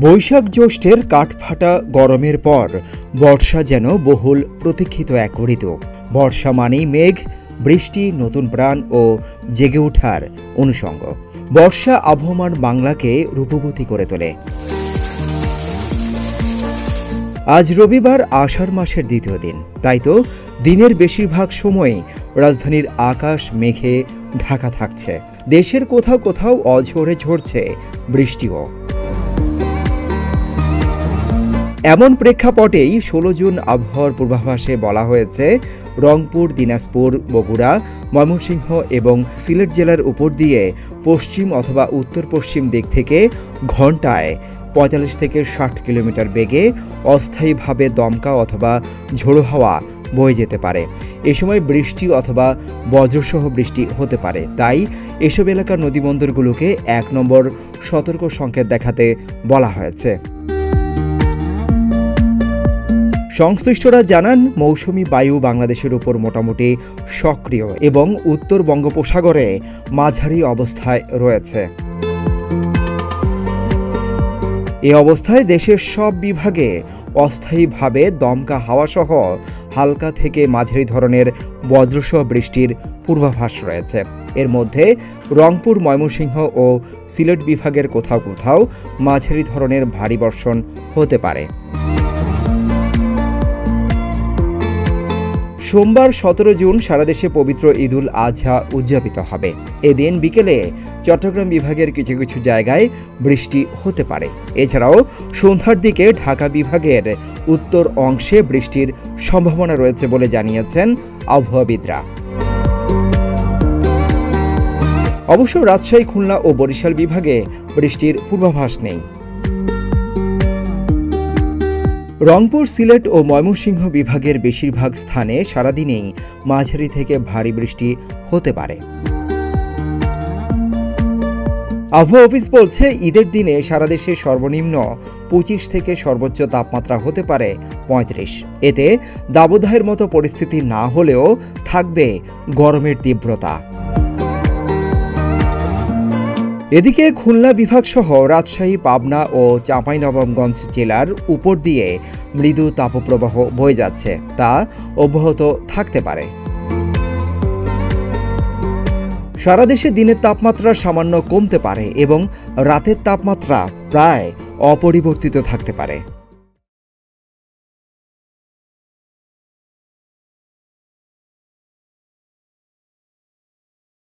বৈশাখ জ্যৈষ্ঠের কাঠফাটা গরমের পর বর্ষা যেন বহুল প্রতীক্ষিত এক ঋতু। বর্ষা মানেই মেঘ, বৃষ্টি, নতুন প্রাণ ও জেগে ওঠার অনুষঙ্গ। বর্ষা আবহমান বাংলাকে রূপবতী করে তোলে। আজ রবিবার, আষাঢ় মাসের দ্বিতীয় দিন। তাই তো দিনের বেশিরভাগ সময়ই রাজধানীর আকাশ মেঘে ঢাকা থাকছে। দেশের কোথাও কোথাও অঝোরে ঝরছে বৃষ্টিও। এমন প্রেক্ষাপটেই 16 জুন আবহাওয়ার পূর্বাভাসে বলা হয়েছে, রংপুর, দিনাজপুর, বগুড়া, ময়মনসিংহ এবং সিলেট জেলার উপর দিয়ে পশ্চিম অথবা উত্তর পশ্চিম দিক থেকে ঘন্টায় 45 থেকে 60 কিলোমিটার বেগে অস্থায়ীভাবে দমকা অথবা ঝোড়ো হাওয়া বয়ে যেতে পারে। এ সময় বৃষ্টি অথবা বজ্রসহ বৃষ্টি হতে পারে। তাই এসব এলাকার নদীবন্দরগুলোকে 1 নম্বর সতর্ক সংকেত দেখাতে বলা হয়েছে। সংশ্লিষ্টরা জানান, মৌসুমি বায়ু বাংলাদেশের উপর মোটামুটি সক্রিয় এবং উত্তর বঙ্গোপসাগরে মাঝারি অবস্থায় রয়েছে। এ অবস্থায় দেশের সব বিভাগে অস্থায়ীভাবে দমকা হাওয়াসহ হালকা থেকে মাঝারি ধরনের বজ্রসহ বৃষ্টির পূর্বাভাস রয়েছে। এর মধ্যে রংপুর, ময়মনসিংহ ও সিলেট বিভাগের কোথাও কোথাও মাঝারি ধরনের ভারী বর্ষণ হতে পারে। সোমবার 17 জুন সারা দেশে পবিত্র ঈদুল আজহা উদযাপিত হবে। এদিন বিকেলে চট্টগ্রাম বিভাগের কিছু কিছু জায়গায় বৃষ্টি হতে পারে। এছাড়াও সন্ধ্যার দিকে ঢাকা বিভাগের উত্তর অংশে বৃষ্টির সম্ভাবনা রয়েছে বলে জানিয়েছেন আবহাওয়াবিদরা। অবশ্য রাজশাহী, খুলনা ও বরিশাল বিভাগে বৃষ্টির পূর্বাভাস নেই। রংপুর, সিলেট ও ময়মনসিংহ বিভাগের বেশিরভাগ স্থানে সারাদিনেই মাঝারি থেকে ভারী বৃষ্টি হতে পারে। আবহাওয়া অফিস বলছে, ঈদের দিনে সারা দেশে সর্বনিম্ন 25 থেকে সর্বোচ্চ তাপমাত্রা হতে পারে 35। এতে দাবদাহের মতো পরিস্থিতি না হলেও থাকবে গরমের তীব্রতা। এদিকে খুলনা বিভাগ সহ রাজশাহী, পাবনা ও চাঁপাইনবাবগঞ্জ জেলার উপর দিয়ে মৃদু তাপপ্রবাহ বয়ে যাচ্ছে, তা অব্যাহত থাকতে পারে। সারা দেশে দিনের তাপমাত্রা সামান্য কমতে পারে এবং রাতের তাপমাত্রা প্রায় অপরিবর্তিত থাকতে পারে।